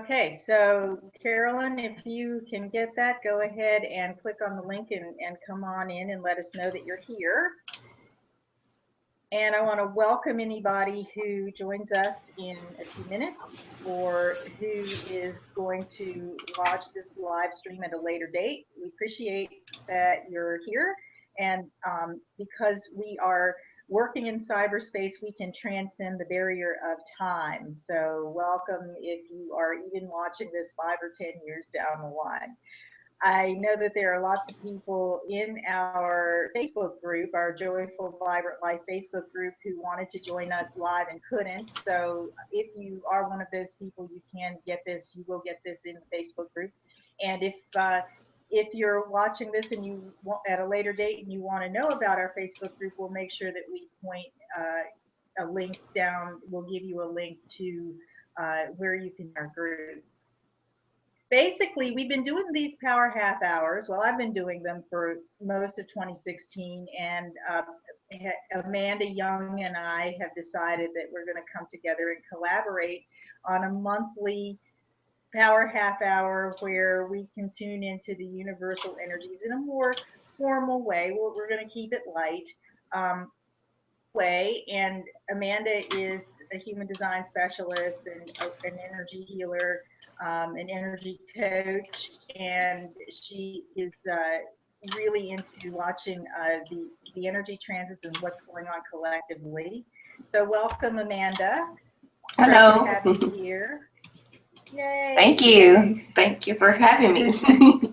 Okay, so Carolyn, if you can get that, go ahead and click on the link and come on in and let us know that you're here. And I want to welcome anybody who joins us in a few minutes or who is going to watch this live stream at a later date. We appreciate that you're here. And because we are working in cyberspace, we can transcend the barrier of time. So welcome if you are even watching this 5 or 10 years down the line. I know that there are lots of people in our Facebook group, our Joyful Vibrant Life Facebook group, who wanted to join us live and couldn't. So if you are one of those people, you can get this. You will get this in the Facebook group. And if you're watching this and you want at a later date and you want to know about our Facebook group, we'll make sure that we point a link down. We'll give you a link to where you can our group. Basically, we've been doing these power half hours. Well, I've been doing them for most of 2016, and Amanda Young and I have decided that we're going to come together and collaborate on a monthly power half hour where we can tune into the universal energies in a more formal way. We're going to keep it light. And Amanda is a human design specialist and an energy healer, an energy coach, and she is really into watching the energy transits and what's going on collectively. So welcome, Amanda. Hello. Great to have you here. Yay. Thank you. Thank you for having me.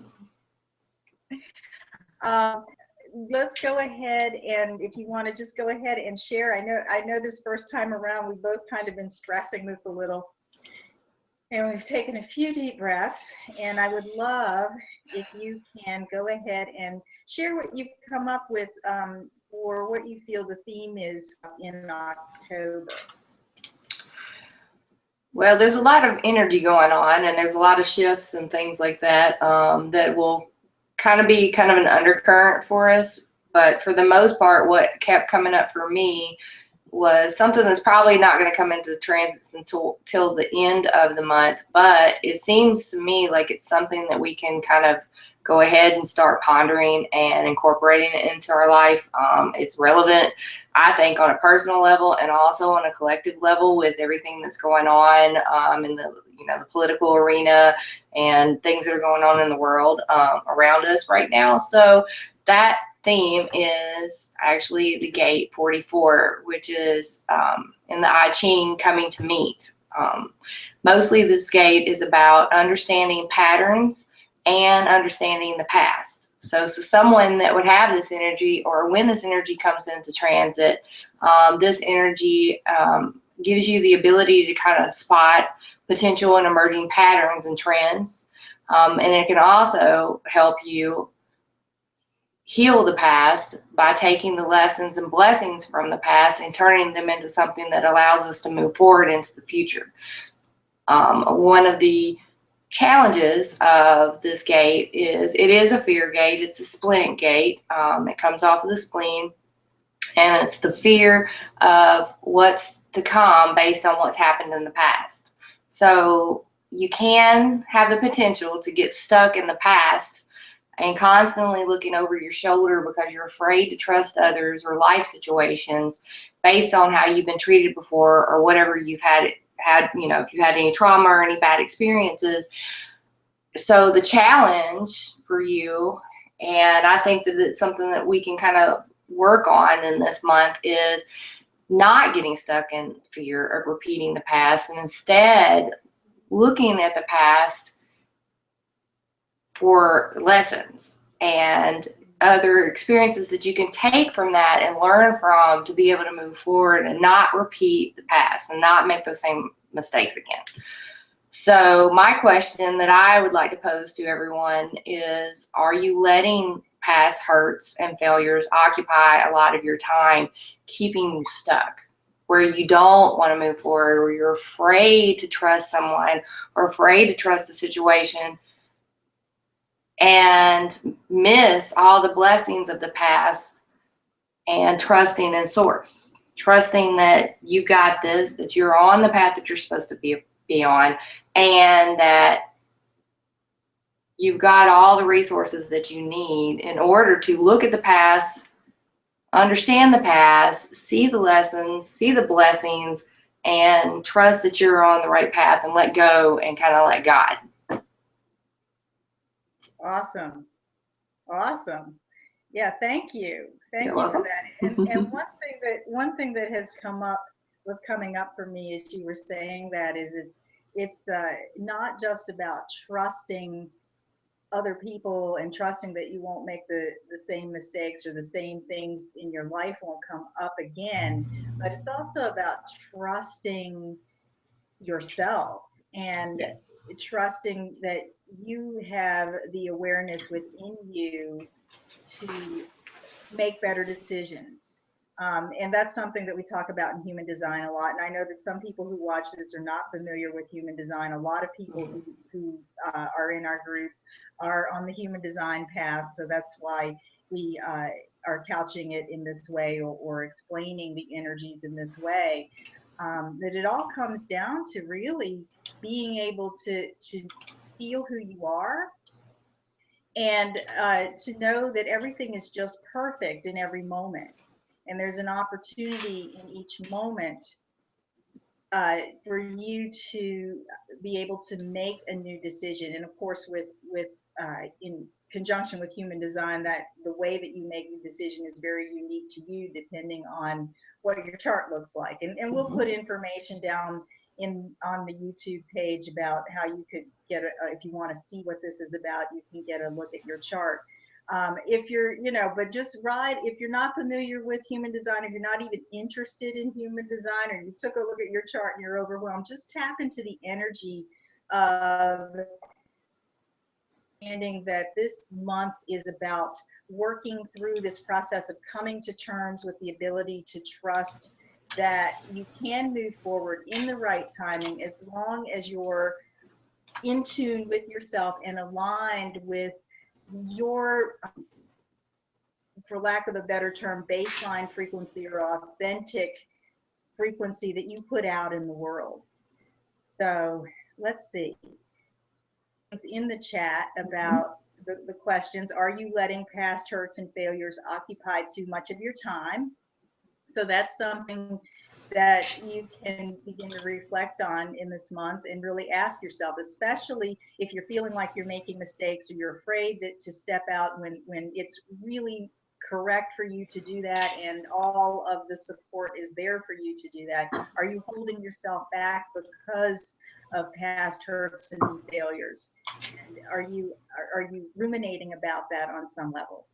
Let's go ahead, and if you want to just go ahead and share. I know this first time around we've both kind of been stressing this a little, and we've taken a few deep breaths, and I would love if you can go ahead and share what you've come up with or what you feel the theme is in October. Well, there's a lot of energy going on, and there's a lot of shifts and things like that that will be kind of an undercurrent for us. But for the most part, what kept coming up for me was something that's probably not going to come into transits until the end of the month. But it seems to me like it's something that we can kind of go ahead and start pondering and incorporating it into our life. It's relevant, I think, on a personal level and also on a collective level with everything that's going on in the the political arena and things that are going on in the world around us right now. So that theme is actually the gate 44, which is in the I Ching, coming to meet. Mostly this gate is about understanding patterns and understanding the past. So someone that would have this energy, or when this energy comes into transit, this energy gives you the ability to kind of spot potential and emerging patterns and trends. And it can also help you heal the past by taking the lessons and blessings from the past and turning them into something that allows us to move forward into the future. One of the challenges of this gate is it is a fear gate. It's a splenic gate. It comes off of the spleen, and it's the fear of what's to come based on what's happened in the past. So you can have the potential to get stuck in the past and constantly looking over your shoulder because you're afraid to trust others or life situations based on how you've been treated before or whatever you've had, if you had any trauma or any bad experiences. So the challenge for you, and I think that it's something that we can kind of work on in this month, is not getting stuck in fear of repeating the past, and instead looking at the past for lessons and other experiences that you can take from that and learn from to be able to move forward and not repeat the past and not make those same mistakes again. So my question that I would like to pose to everyone is, are you letting past hurts and failures occupy a lot of your time, keeping you stuck where you don't want to move forward, or you're afraid to trust someone or afraid to trust a situation and miss all the blessings of the past and trusting in source, trusting that you got this, that you're on the path that you're supposed to be be on, and that you've got all the resources that you need in order to look at the past, understand the past, see the lessons, see the blessings, and trust that you're on the right path and let go and kind of let God. Awesome. Awesome. Yeah, thank you. Thank You're you for welcome. that. And one thing that has was coming up for me as you were saying that is it's not just about trusting other people and trusting that you won't make the same mistakes or the same things in your life won't come up again, but it's also about trusting yourself and Yes. trusting that you have the awareness within you to make better decisions. And that's something that we talk about in human design a lot. And I know that some people who watch this are not familiar with human design. A lot of people who are in our group are on the human design path. So that's why we are couching it in this way or explaining the energies in this way. That it all comes down to really being able to feel who you are, and to know that everything is just perfect in every moment, and there's an opportunity in each moment for you to be able to make a new decision. And of course, with in conjunction with human design, that the way that you make the decision is very unique to you, depending on what your chart looks like. And we'll put information down on the YouTube page about how you could get if you want to see what this is about, you can get a look at your chart. If you're, but just if you're not familiar with human design, if you're not even interested in human design, or you took a look at your chart and you're overwhelmed, just tap into the energy of understanding that this month is about working through this process of coming to terms with the ability to trust that you can move forward in the right timing, as long as you're in tune with yourself and aligned with your, for lack of a better term, baseline frequency or authentic frequency that you put out in the world. So let's see. It's in the chat about the questions. Are you letting past hurts and failures occupy too much of your time? So that's something that you can begin to reflect on in this month and really ask yourself, especially if you're feeling like you're making mistakes or you're afraid to step out when it's really correct for you to do that and all of the support is there for you to do that. Are you holding yourself back because of past hurts and failures? And are you ruminating about that on some level?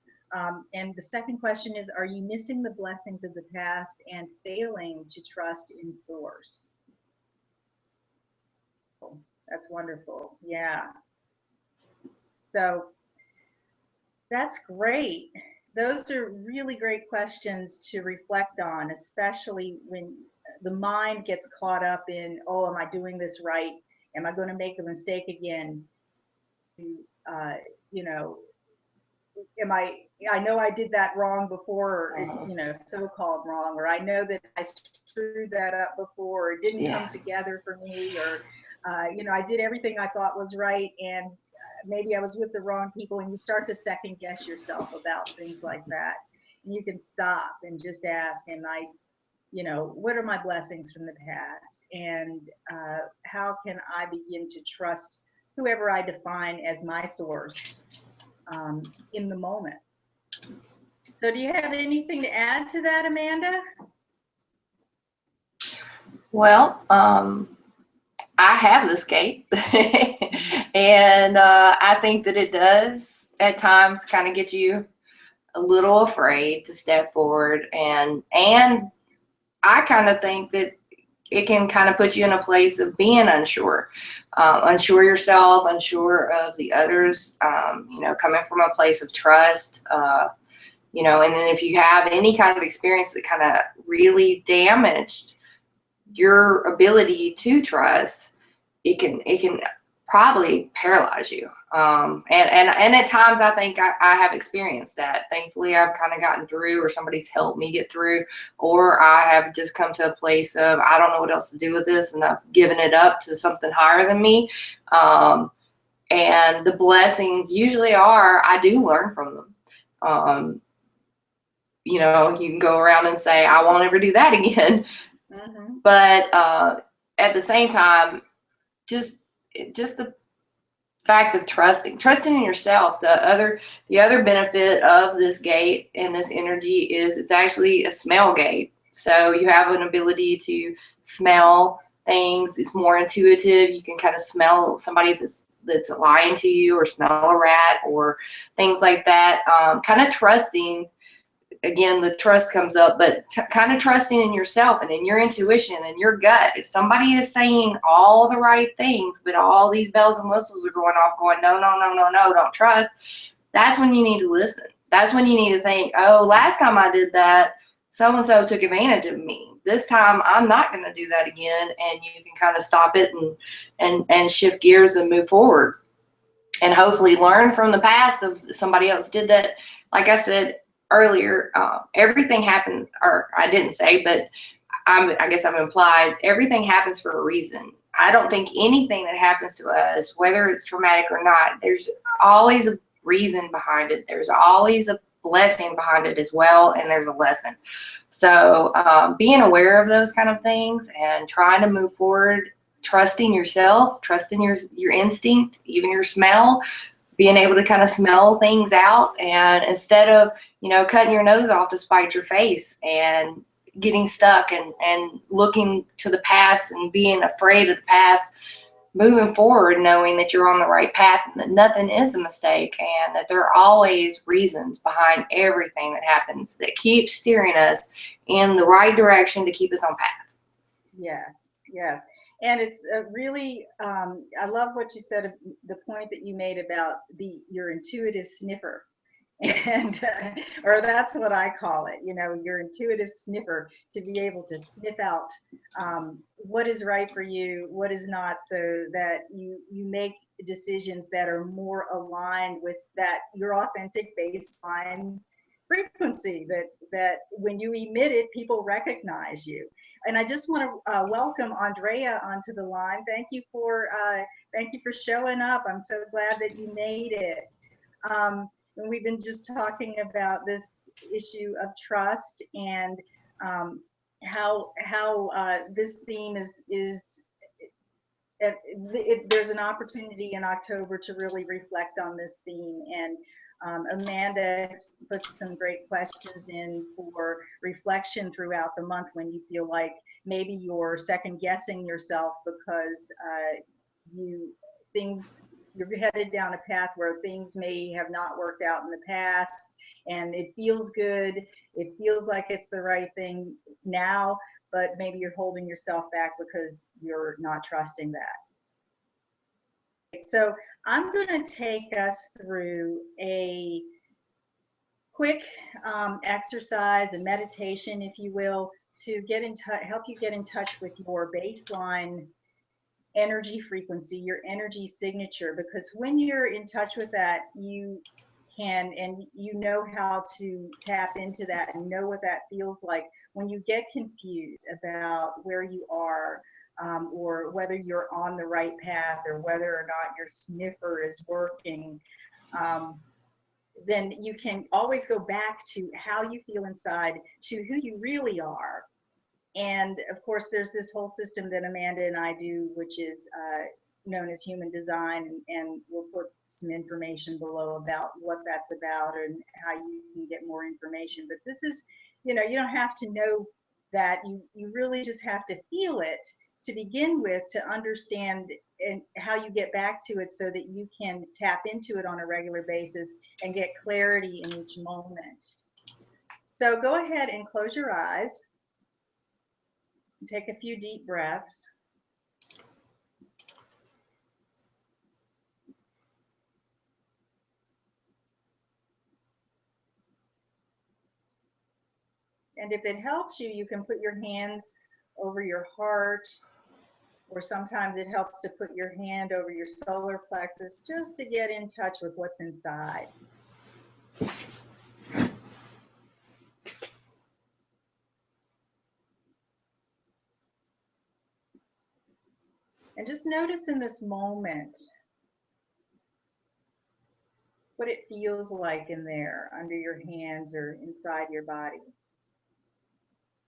And the second question is, are you missing the blessings of the past and failing to trust in source? Oh, that's wonderful. Yeah. So that's great. Those are really great questions to reflect on, especially when the mind gets caught up in, oh, am I doing this right? Am I going to make a mistake again? I know I did that wrong before, or, so-called wrong, or I know that I screwed that up before, or it didn't come together for me, or, I did everything I thought was right, and maybe I was with the wrong people, and you start to second guess yourself about things like that. And you can stop and just ask, what are my blessings from the past? And how can I begin to trust whoever I define as my source in the moment? So do you have anything to add to that, Amanda? Well, I have the escape and I think that it does at times kind of get you a little afraid to step forward, and I kind of think that it can kind of put you in a place of being unsure, unsure yourself, unsure of the others, coming from a place of trust, and then if you have any kind of experience that kind of really damaged your ability to trust, it can probably paralyze you. And at times I think I have experienced that. Thankfully, I've kind of gotten through, or somebody's helped me get through, or I have just come to a place of, I don't know what else to do with this, and I've given it up to something higher than me. And the blessings usually are, I do learn from them. You know, you can go around and say, I won't ever do that again. Mm-hmm. But at the same time, just the fact of trusting in yourself. The other benefit of this gate and this energy is it's actually a smell gate. So you have an ability to smell things. It's more intuitive. You can kind of smell somebody that's lying to you, or smell a rat, or things like that. Kind of trusting. Again, the trust comes up, but kind of trusting in yourself and in your intuition and your gut. If somebody is saying all the right things, but all these bells and whistles are going off going, no, no, no, no, no, don't trust, that's when you need to listen. That's when you need to think, oh, last time I did that, so-and-so took advantage of me. This time I'm not going to do that again. And you can kind of stop it and shift gears and move forward. And hopefully learn from the past of somebody else did that. Like I said earlier, everything happened, or I didn't say, but I guess I've implied, everything happens for a reason. I don't think anything that happens to us, whether it's traumatic or not, there's always a reason behind it. There's always a blessing behind it as well, and there's a lesson. So being aware of those kind of things and trying to move forward, trusting yourself, trusting your instinct, even your smell, being able to kind of smell things out. And instead of, you know, cutting your nose off to spite your face and getting stuck and looking to the past and being afraid of the past, moving forward, knowing that you're on the right path and that nothing is a mistake, and that there are always reasons behind everything that happens that keep steering us in the right direction to keep us on path. Yes, yes. And it's really, I love what you said, the point that you made about your intuitive sniffer. And or that's what I call it, you know, your intuitive sniffer, to be able to sniff out what is right for you, what is not, so that you make decisions that are more aligned with that, your authentic baseline frequency, that when you emit it, people recognize you. And I just want to welcome Andrea onto the line. Thank you for showing up. I'm so glad that you made it. And we've been just talking about this issue of trust, and how this theme is there's an opportunity in October to really reflect on this theme. And Amanda has put some great questions in for reflection throughout the month, when you feel like maybe you're second guessing yourself because you're headed down a path where things may have not worked out in the past, and it feels good. It feels like it's the right thing now, but maybe you're holding yourself back because you're not trusting that. So I'm going to take us through a quick exercise, a meditation, if you will, to get in touch, help you get in touch with your baseline energy frequency, your energy signature. Because when you're in touch with that, you can, and you know how to tap into that and know what that feels like when you get confused about where you are, or whether you're on the right path, or whether or not your sniffer is working. Then you can always go back to how you feel inside, to who you really are. And of course, there's this whole system that Amanda and I do, which is known as human design, and we'll put some information below about what that's about and how you can get more information. But this is, you know, you don't have to know that. You really just have to feel it to begin with, to understand and how you get back to it, so that you can tap into it on a regular basis and get clarity in each moment. So go ahead and close your eyes. Take a few deep breaths. And if it helps you, you can put your hands over your heart Or sometimes it helps to put your hand over your solar plexus just to get in touch with what's inside. And just notice in this moment what it feels like in there, under your hands or inside your body.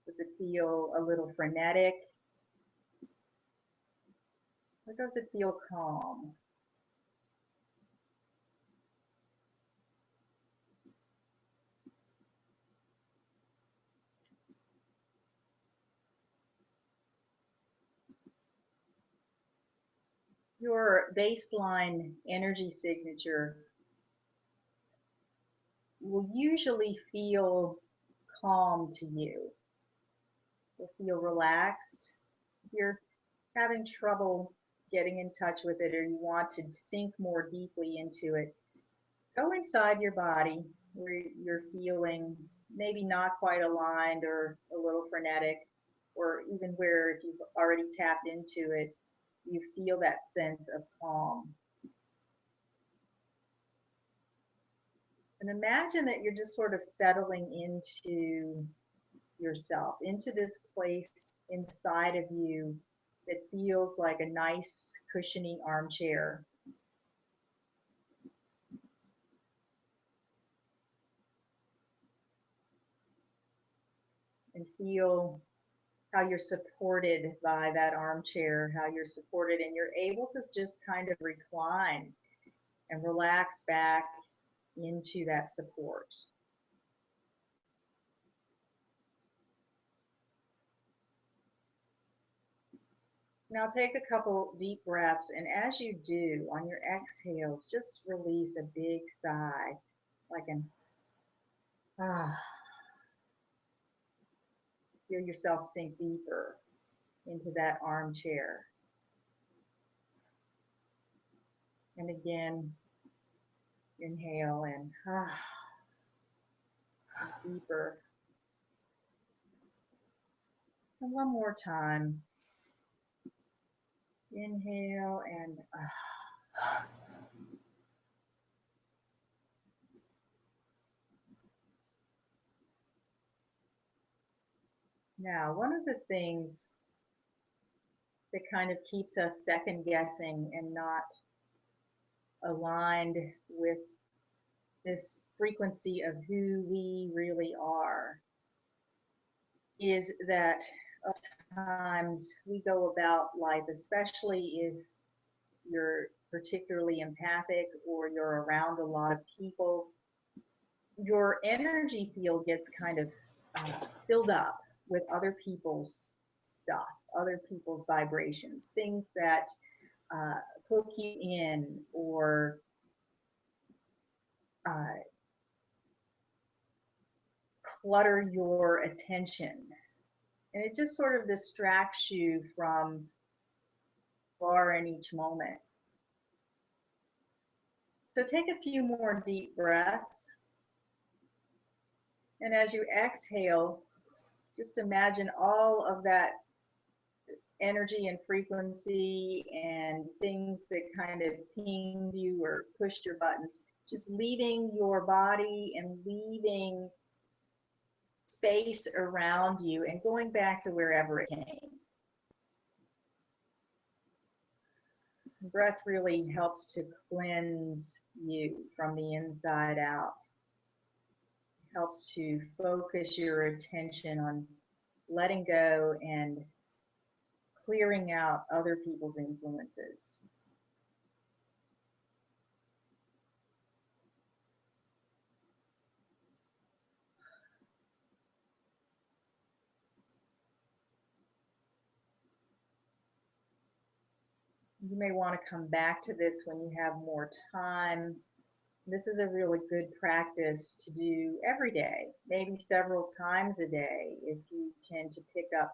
Does it feel a little frenetic? Or does it feel calm? Your baseline energy signature will usually feel calm to you. You'll feel relaxed. If you're having trouble getting in touch with it or you want to sink more deeply into it, go inside your body where you're feeling maybe not quite aligned or a little frenetic, or even where if you've already tapped into it, you feel that sense of calm. And imagine that you're just sort of settling into yourself, into this place inside of you that feels like a nice, cushiony armchair. And feel how you're supported by that armchair, how you're supported, and you're able to just kind of recline and relax back into that support. Now take a couple deep breaths, and as you do, on your exhales, just release a big sigh, like an ah. Feel yourself sink deeper into that armchair. And again, inhale and sink deeper. And one more time. Inhale and Now, one of the things that kind of keeps us second guessing and not aligned with this frequency of who we really are is that times we go about life, especially if you're particularly empathic or you're around a lot of people, your energy field gets kind of filled up with other people's stuff, other people's vibrations, things that hook you in or clutter your attention. And it just sort of distracts you from far in each moment. So take a few more deep breaths. And as you exhale, just imagine all of that energy and frequency and things that kind of pinged you or pushed your buttons, just leaving your body and leaving space around you and going back to wherever it came. Breath really helps to cleanse you from the inside out. It helps to focus your attention on letting go and clearing out other people's influences. You may want to come back to this when you have more time. This is a really good practice to do every day, maybe several times a day if you tend to pick up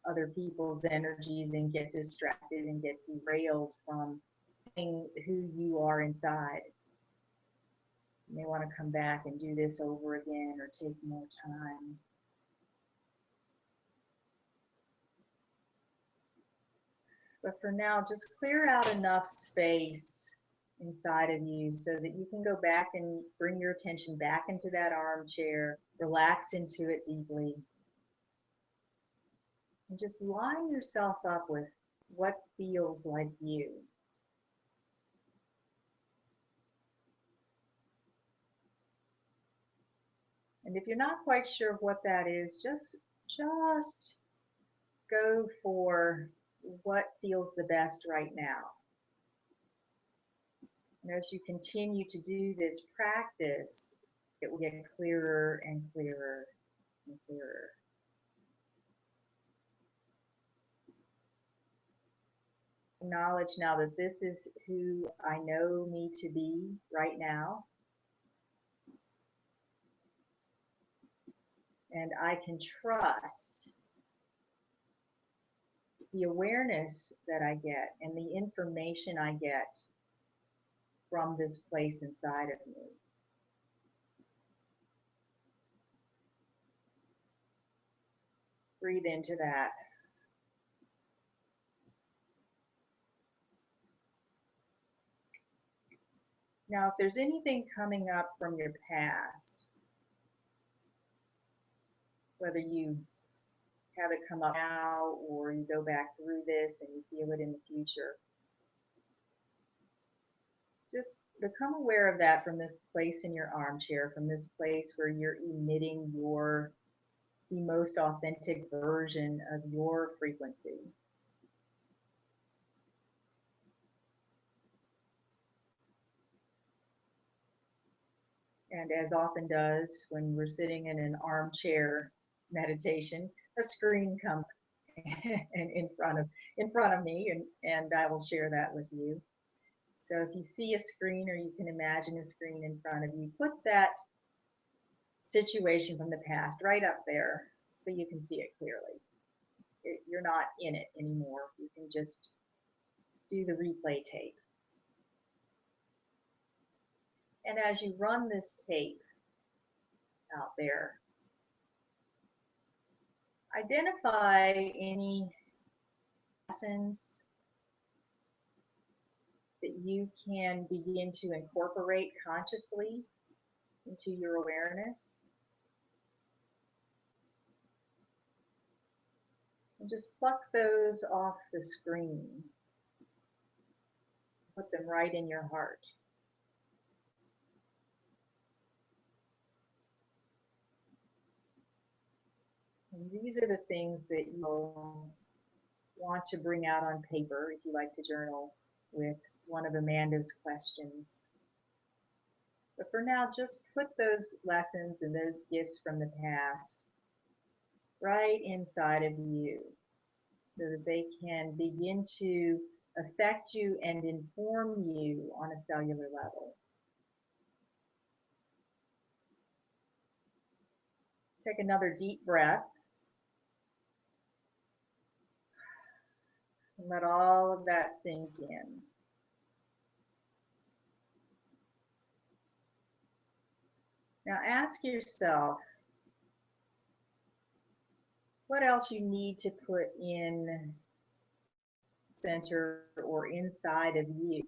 other people's energies and get distracted and get derailed from being who you are inside. You may want to come back and do this over again or take more time. But for now, just clear out enough space inside of you so that you can go back and bring your attention back into that armchair, relax into it deeply, and just line yourself up with what feels like you. And if you're not quite sure what that is, just go for what feels the best right now. And as you continue to do this practice, it will get clearer and clearer and clearer. Acknowledge now that this is who I know me to be right now. And I can trust the awareness that I get and the information I get from this place inside of me. Breathe into that. Now, if there's anything coming up from your past, whether you have it come up now or you go back through this and you feel it in the future, just become aware of that from this place in your armchair, from this place where you're emitting the most authentic version of your frequency. And as often does when we're sitting in an armchair meditation, a screen comes in front of me, and I will share that with you. So if you see a screen or you can imagine a screen in front of you, put that situation from the past right up there so you can see it clearly. You're not in it anymore. You can just do the replay tape. And as you run this tape out there, identify any lessons that you can begin to incorporate consciously into your awareness. And just pluck those off the screen. Put them right in your heart. And these are the things that you'll want to bring out on paper if you like to journal with one of Amanda's questions. But for now, just put those lessons and those gifts from the past right inside of you so that they can begin to affect you and inform you on a cellular level. Take another deep breath. And let all of that sink in. Now ask yourself what else you need to put in center or inside of you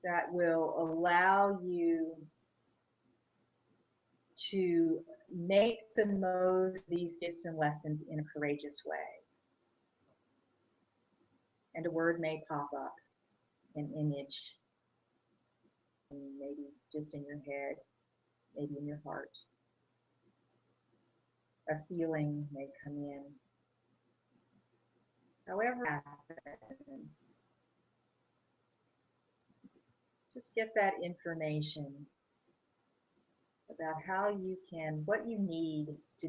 that will allow you to make the most of these gifts and lessons in a courageous way. And a word may pop up, an image, maybe just in your head, maybe in your heart. A feeling may come in. However it happens, just get that information about how you can, what you need to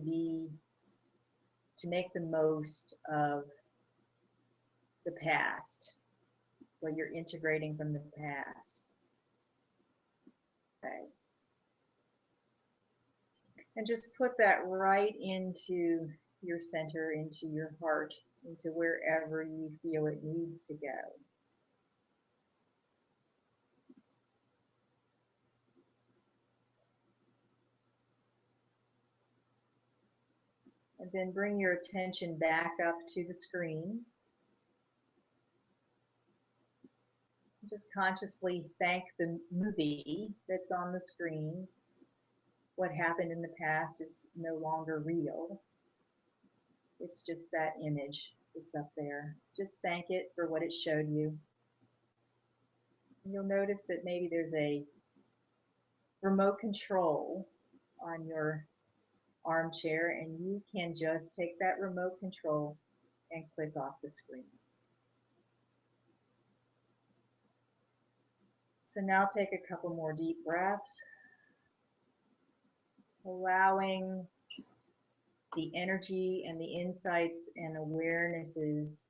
make the most of the past, what you're integrating from the past. Okay. And just put that right into your center, into your heart, into wherever you feel it needs to go. And then bring your attention back up to the screen. Just consciously thank the movie that's on the screen. What happened in the past is no longer real. It's just that image that's up there. Just thank it for what it showed you. And you'll notice that maybe there's a remote control on your armchair, and you can just take that remote control and click off the screen. So now take a couple more deep breaths, allowing the energy and the insights and awarenesses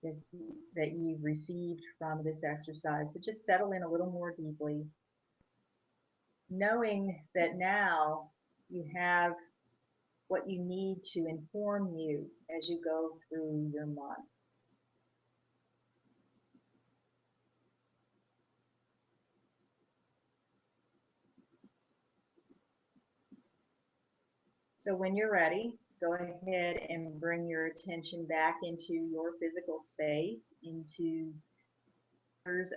that you've received from this exercise to just settle in a little more deeply, knowing that now you have what you need to inform you as you go through your month. So when you're ready, go ahead and bring your attention back into your physical space, into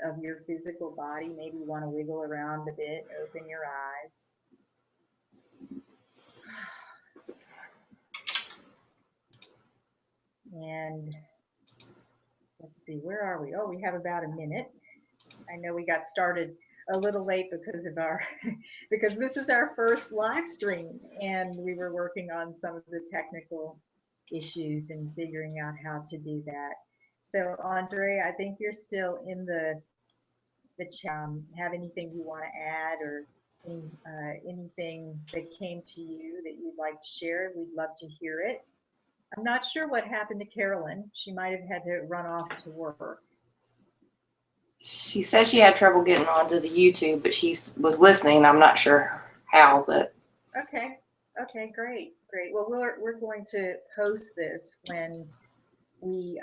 of your physical body. Maybe you want to wiggle around a bit, open your eyes. And let's see, where are we? Oh, we have about a minute. I know we got started a little late because of our because this is our first live stream, and we were working on some of the technical issues and figuring out how to do that. So Andre, I think you're still in the chat. Have anything you want to add, or anything that came to you that you'd like to share? We'd love to hear it. I'm not sure what happened to Carolyn. She might have had to run off to work. She said she had trouble getting onto the YouTube, but she was listening. I'm not sure how, but. Okay. Okay, great. Great. Well, we're going to post this when we,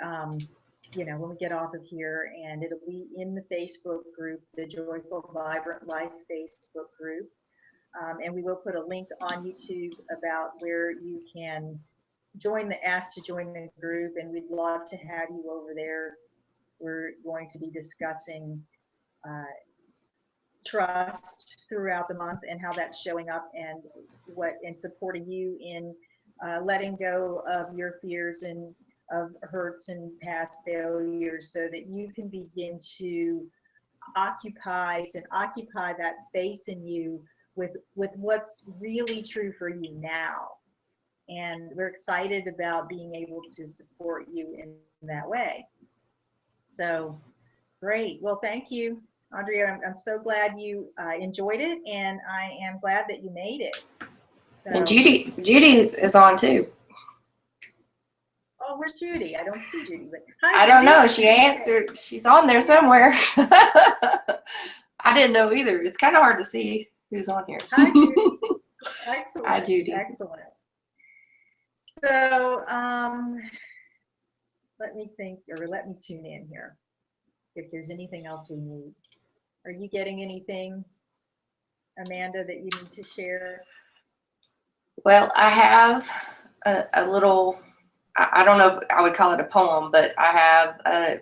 when we get off of here, and it'll be in the Facebook group, the Joyful Vibrant Life Facebook group. And we will put a link on YouTube about where you can ask to join the group, and we'd love to have you over there. We're going to be discussing trust throughout the month and how that's showing up, and supporting you in letting go of your fears and of hurts and past failures, so that you can begin to occupy that space in you with what's really true for you now. And we're excited about being able to support you in that way. So great. Well, thank you, Andrea. I'm so glad you enjoyed it, and I am glad that you made it. So, and Judy is on too. Oh, where's Judy? I don't see Judy. But hi, I don't know. She answered. She's on there somewhere. I didn't know either. It's kind of hard to see who's on here. Hi, Judy. Excellent. Hi, Judy. Excellent. So let me think, or let me tune in here if there's anything else we need. Are you getting anything, Amanda, that you need to share? Well, I have a little, I don't know if I would call it a poem, but I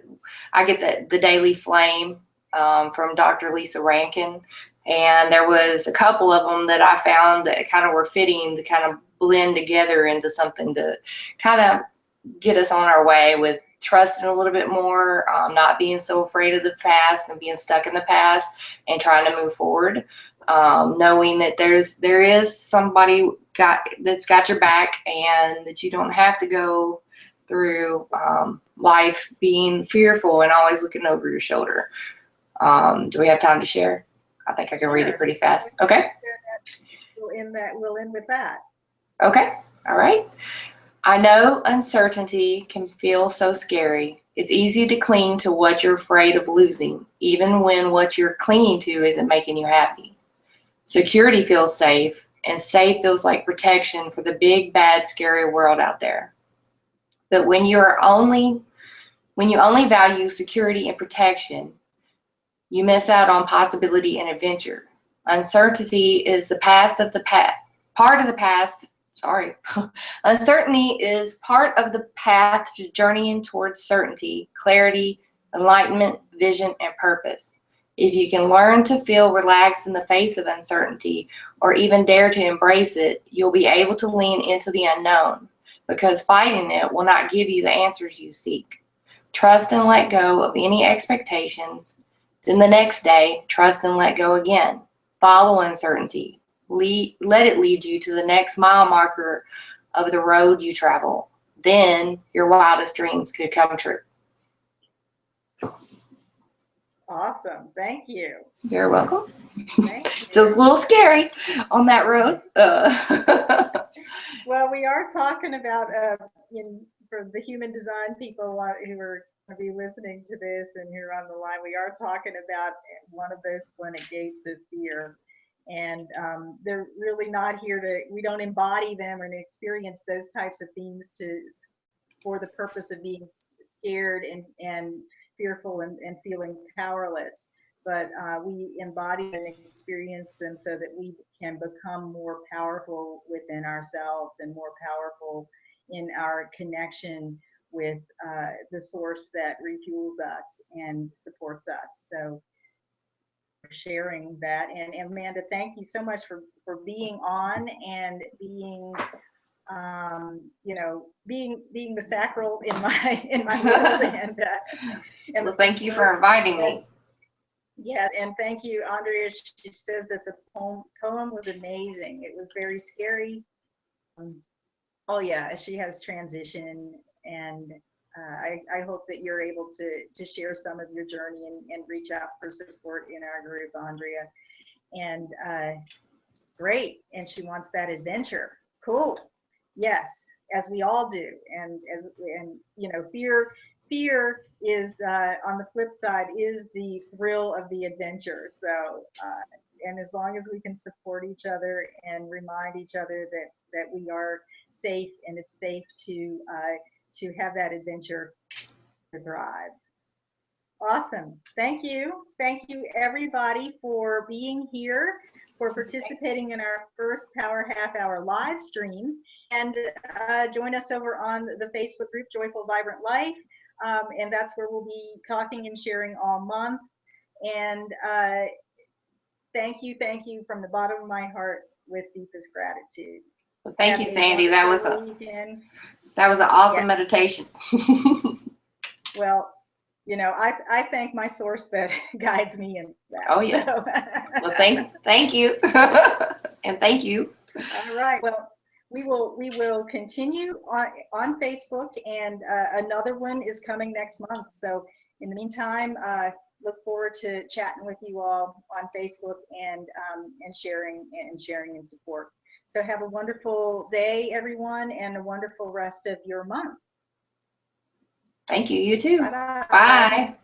get the Daily Flame from Dr. Lisa Rankin. And there was a couple of them that I found that kind of were fitting to kind of blend together into something to kind of get us on our way with trusting a little bit more, not being so afraid of the past and being stuck in the past, and trying to move forward, knowing that there is somebody that's got your back, and that you don't have to go through life being fearful and always looking over your shoulder. Do we have time to share? I think I can read it pretty fast. Okay. We'll end with that. Okay. All right. I know uncertainty can feel so scary. It's easy to cling to what you're afraid of losing, even when what you're clinging to isn't making you happy. Security feels safe, and safe feels like protection for the big, bad, scary world out there. But when you only value security and protection, you miss out on possibility and adventure. Uncertainty is the past of the past, part of the past sorry. Uncertainty is part of the path to journeying towards certainty, clarity, enlightenment, vision, and purpose. If you can learn to feel relaxed in the face of uncertainty, or even dare to embrace it, you'll be able to lean into the unknown, because fighting it will not give you the answers you seek. Trust and let go of any expectations. Then the next day, trust and let go again. Follow uncertainty. Let it lead you to the next mile marker of the road you travel. Then your wildest dreams could come true. Awesome. Thank you. You're welcome. Thank It's a you. little scary on that road. Well, we are talking about, for the human design people who are going to be listening to this and who are on the line, we are talking about one of those splenic gates of fear. And they're really not here we don't embody them or experience those types of things for the purpose of being scared and fearful and feeling powerless. But we embody and experience them so that we can become more powerful within ourselves and more powerful in our connection with the source that refuels us and supports us. So sharing that. And Amanda, thank you so much for being on and being being the sacral in my world. And well, thank you for inviting me. Yes, and thank you, Andrea. She says that the poem was amazing. It was very scary. Oh yeah, she has transition, and I hope that you're able to share some of your journey and reach out for support in our group, Andrea. And great, and she wants that adventure. Cool. Yes, as we all do, and fear is on the flip side is the thrill of the adventure. So and as long as we can support each other and remind each other that we are safe and it's safe to have that adventure to thrive. Awesome. Thank you everybody for being here, for participating in our first Power Half Hour live stream, and join us over on the Facebook group Joyful Vibrant Life, and that's where we'll be talking and sharing all month. And thank you from the bottom of my heart with deepest gratitude. Well, thank you, Sandy. That was an awesome meditation. Well, I thank my source that guides me in that. Oh yes. So. Well, thank you, and thank you. All right. Well, we will continue on Facebook, and another one is coming next month. So in the meantime, look forward to chatting with you all on Facebook and sharing and support. So have a wonderful day, everyone, and a wonderful rest of your month. Thank you. You too. Bye-bye. Bye.